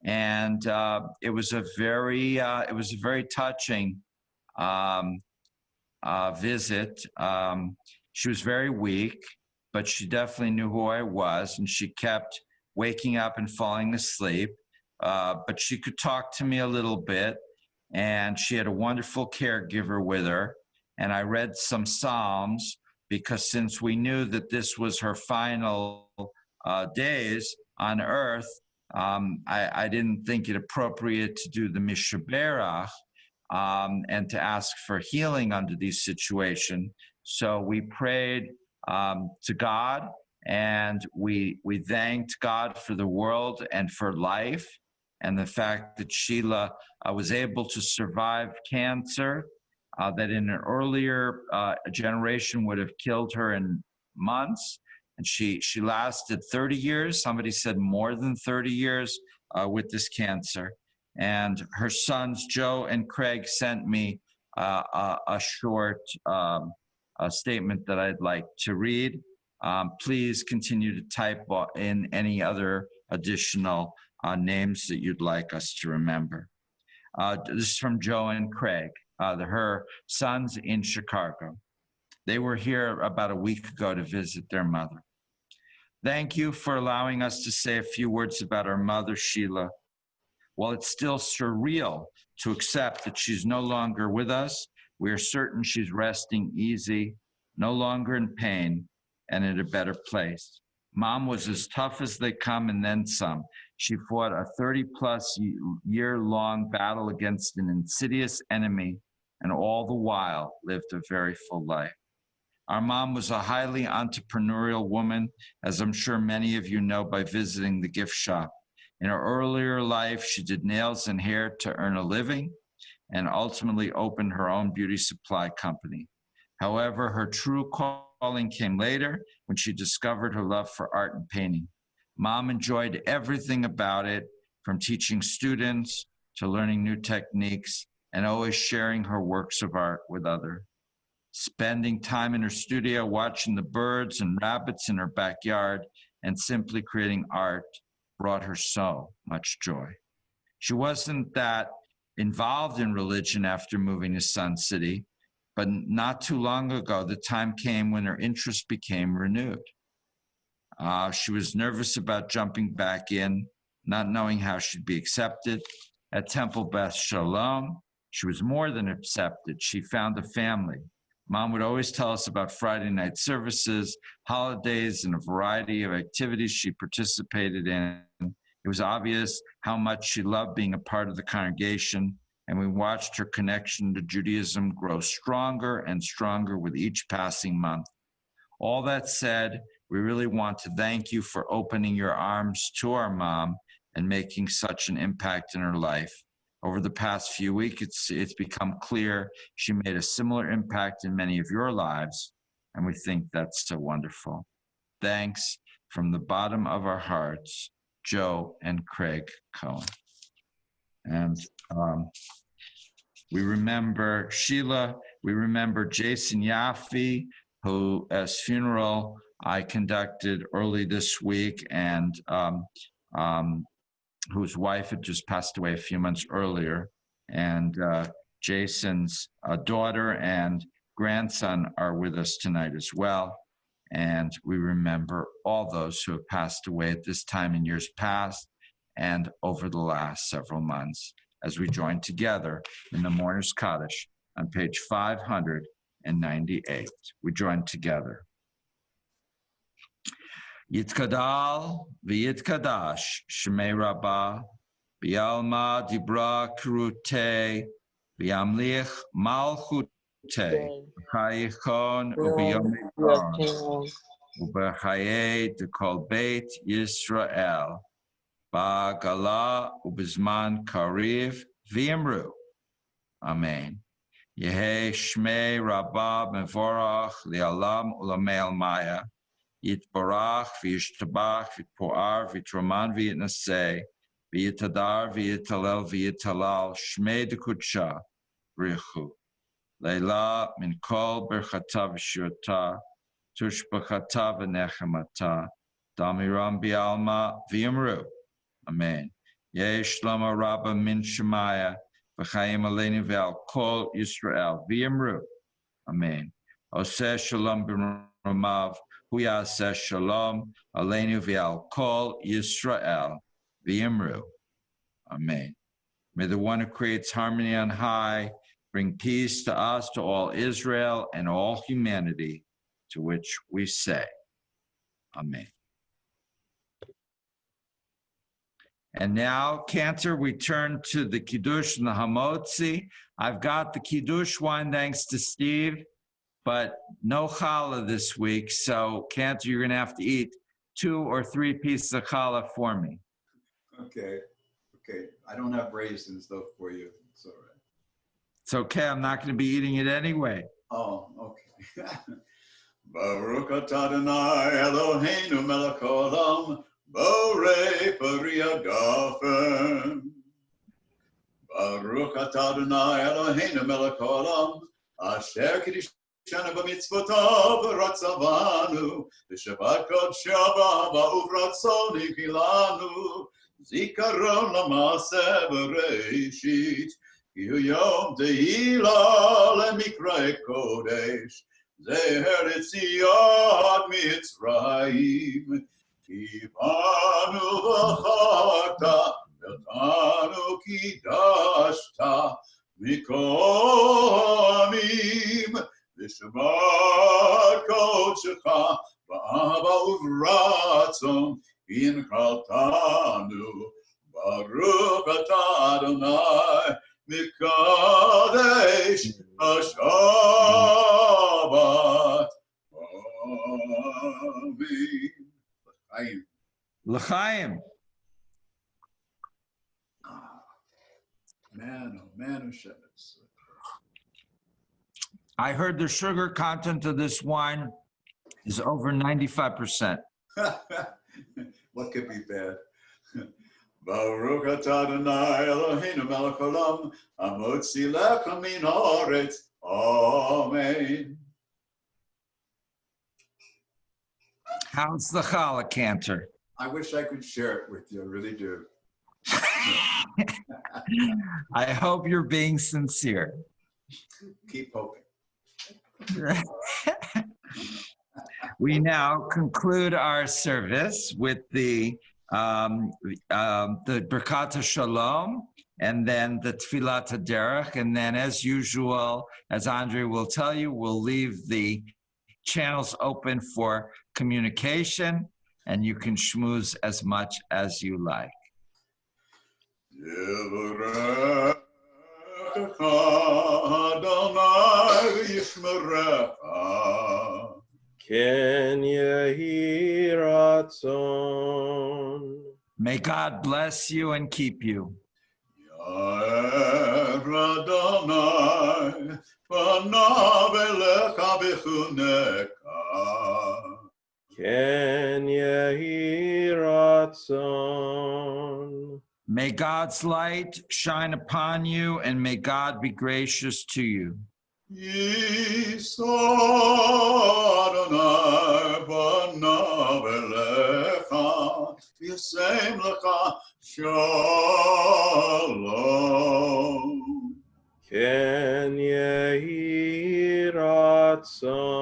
and it was a very touching visit. She was very weak, but she definitely knew who I was, and she kept waking up and falling asleep. But she could talk to me a little bit, and she had a wonderful caregiver with her. And I read some Psalms because since we knew that this was her final days on earth, I didn't think it appropriate to do the Mishaberach and to ask for healing under these situations. So we prayed to God, and we thanked God for the world and for life, and the fact that Sheila was able to survive cancer that in an earlier generation would have killed her in months. And she lasted 30 years. Somebody said more than 30 years with this cancer. And her sons, Joe and Craig, sent me a short statement that I'd like to read. Please continue to type in any other additional names that you'd like us to remember. This is from Joe and Craig, her sons in Chicago. They were here about a week ago to visit their mother. Thank you for allowing us to say a few words about our mother, Sheila. While it's still surreal to accept that she's no longer with us, we are certain she's resting easy, no longer in pain, and in a better place. Mom was as tough as they come and then some. She fought a 30-plus year-long battle against an insidious enemy and all the while lived a very full life. Our mom was a highly entrepreneurial woman, as I'm sure many of you know by visiting the gift shop. In her earlier life, she did nails and hair to earn a living and ultimately opened her own beauty supply company. However, her true calling came later when she discovered her love for art and painting. Mom enjoyed everything about it, from teaching students to learning new techniques and always sharing her works of art with others. Spending time in her studio watching the birds and rabbits in her backyard and simply creating art brought her so much joy. She wasn't that involved in religion after moving to Sun City, but not too long ago, the time came when her interest became renewed. She was nervous about jumping back in, not knowing how she'd be accepted. At Temple Beth Shalom, she was more than accepted. She found a family. Mom would always tell us about Friday night services, holidays, and a variety of activities she participated in. It was obvious how much she loved being a part of the congregation, and we watched her connection to Judaism grow stronger and stronger with each passing month. All that said, we really want to thank you for opening your arms to our mom and making such an impact in her life. Over the past few weeks, it's become clear she made a similar impact in many of your lives, and we think that's so wonderful. Thanks from the bottom of our hearts, Joe and Craig Cohen. And we remember Sheila, we remember Jason Yaffe, whose funeral I conducted early this week, and whose wife had just passed away a few months earlier. And Jason's daughter and grandson are with us tonight as well. And we remember all those who have passed away at this time in years past and over the last several months as we join together in the Mourners Kaddish on page 598. We join together. Yitkadal v'yitkadash Shemei Rabbah B'alma Dibra Kirute B'yamlich Malchute B'chayichon U'b'yom Yom U'b'chaye Dekol Beit Yisrael Ba'gala U'b'zman Kariv V'yimru. Amen. Yehei Shmei Rabbah Mevorach Li'alam U'lamei Almaya Yitbarach v'yishtabach v'yitpoar v'yitroman v'yitnaseh v'yitadar v'yitalel v'yitalal shmei dekudsha richu leila min kol berchata v'shirata tushbachata v'nechemata damiram bi'alma v'yimru. Amen. Yesh lama rabba min shemaya v'chayim aleinu v'al kol Yisrael v'yimru. Amen. Oseh shalom b'ramav Hu yaseh shalom aleinu v'al kol Yisrael v'yimru. Amen. May the one who creates harmony on high bring peace to us, to all Israel, and all humanity, to which we say, Amen. And now, Cantor, we turn to the Kiddush and the Hamotzi. I've got the Kiddush wine, thanks to Steve, but no challah this week. So, Cantor, you're going to have to eat 2 or 3 pieces of challah for me. Okay. I don't have raisins, though, for you. It's all right. It's okay. I'm not going to be eating it anyway. Oh, okay. Baruch atah Adonai Eloheinu melech haolam, borei pari hagafen. Baruch atah Adonai Eloheinu melech haolam, asher kiddushanu b'mitzvotav v'ratzavanu, v'shabbat kodesh ba'uvratzon hilanu, zikaron l'maaseh b'reishit, ki hu yom tehila lemikra kodesh, zeher etziat mitzrayim, kivanu v'charta, v'tanu kidashta, mikol amim, v'shabbat kodeshecha, uvratzon inchaltanu. Baruch atah Adonai mikadesh ha-Shabbat. Amen. L'chaim. Man, oh man, oh Shabbos. I heard the sugar content of this wine is over 95%. What could be bad? Baruch atah Adonai Eloheinu melech haolam, hamotzi lechem min haaretz. Amen. How's the challah, Cantor? I wish I could share it with you. I really do. I hope you're being sincere. Keep hoping. We now conclude our service with the Birkat Shalom, and then the Tfilat HaDerech, and then, as usual, as Andre will tell you, we'll leave the channels open for communication, and you can schmooze as much as you like. Ken yehi ratzon. May God bless you and keep you. Ken yehi ratzon. May God's light shine upon you, and may God be gracious to you. Yisa Adonai panav elecha v'yasem lecha shalom. Ken yehi ratzon.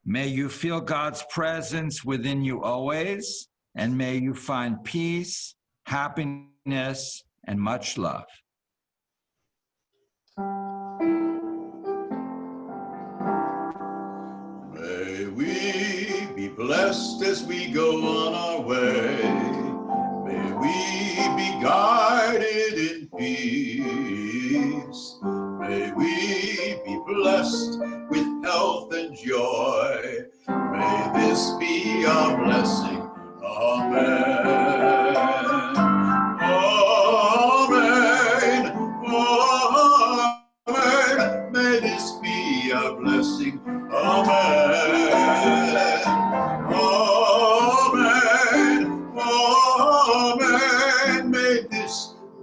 May you feel God's presence within you always, and may you find peace, happiness, and much love. May we be blessed as we go on our way. May we be guided in peace. May we be blessed with health and joy. May this be our blessing. Amen. Amen. Amen. May this be our blessing. Amen. Amen. Amen. May this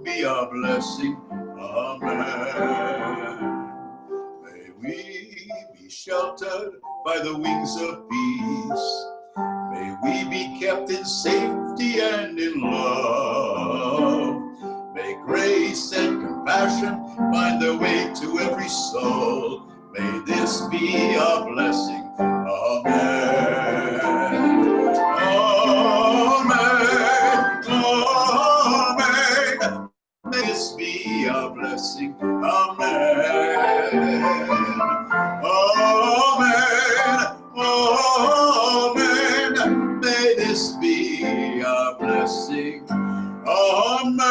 be our blessing. Amen. May we be sheltered by the wings of peace. May we be kept in safety and in love. May grace and compassion find their way to every soul. May this be our blessing. Amen. Amen. Amen. May this be our blessing. Amen. Amen. Amen. May this be our blessing. Amen.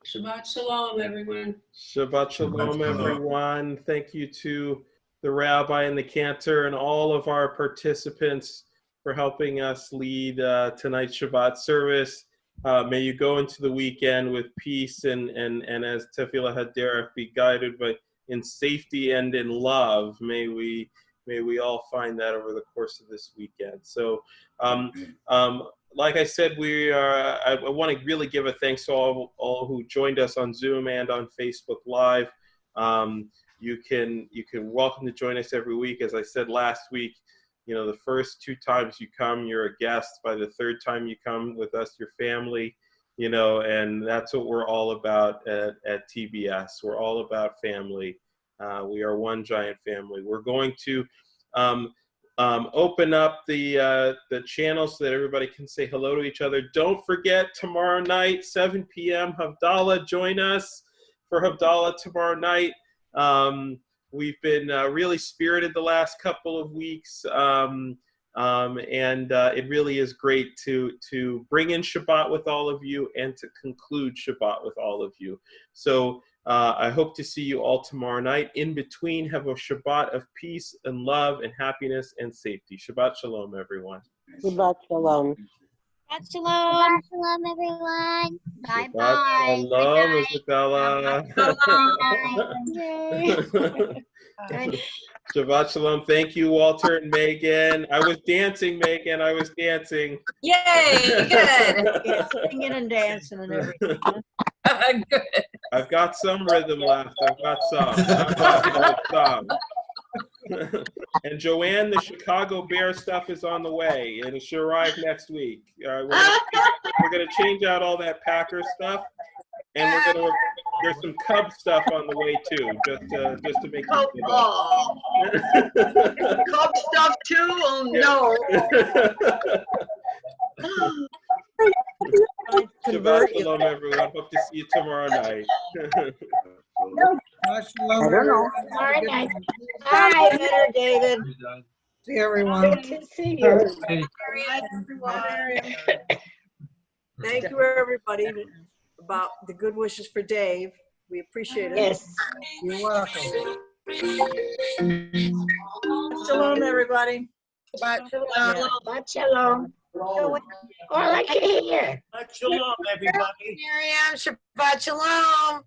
Shabbat Shalom, everyone. Shabbat Shalom, everyone. Thank you to the Rabbi and the Cantor and all of our participants for helping us lead tonight's Shabbat service. May you go into the weekend with peace and as Tefillah HaDerech be guided by in safety and in love. May we all find that over the course of this weekend. So, like I said, I want to really give a thanks to all who joined us on Zoom and on Facebook Live. You can welcome to join us every week. As I said last week, you know, the first 2 times you come, you're a guest. By the 3rd time you come with us, your family, you know, and that's what we're all about at TBS. We're all about family. We are one giant family. We're going to open up the channel so that everybody can say hello to each other. Don't forget, tomorrow night, 7 p.m., Havdalah, join us for Havdalah tomorrow night. We've been really spirited the last couple of weeks, and it really is great to bring in Shabbat with all of you and to conclude Shabbat with all of you. So I hope to see you all tomorrow night. In between, have a Shabbat of peace and love and happiness and safety. Shabbat Shalom, everyone. Shabbat Shalom. Shabbat Shalom. Shabbat Shalom, everyone. Shabbat Shalom, Isabella. Shabbat Shalom. Thank you, Walter and Megan. I was dancing, Megan. I was dancing. Yay, good. Yeah, singing and dancing and everything. Good. I've got some rhythm left. I've got some. And Joanne, the Chicago Bear stuff is on the way, and it should arrive next week. We're gonna change out all that Packer stuff, and there's some Cub stuff on the way too, just to make you feel better. Cub stuff too? Oh no. Shabbat Shalom, everyone. Hope to see you tomorrow night. I don't know. Bye, better, David. See everyone. Good to see you. Thank you, everybody, about the good wishes for Dave. We appreciate it. Yes. You're welcome. Shalom, everybody. Shabbat Shalom. Shabbat Shalom. All I can hear. Shabbat Shalom, everybody. Miriam, Shabbat Shalom.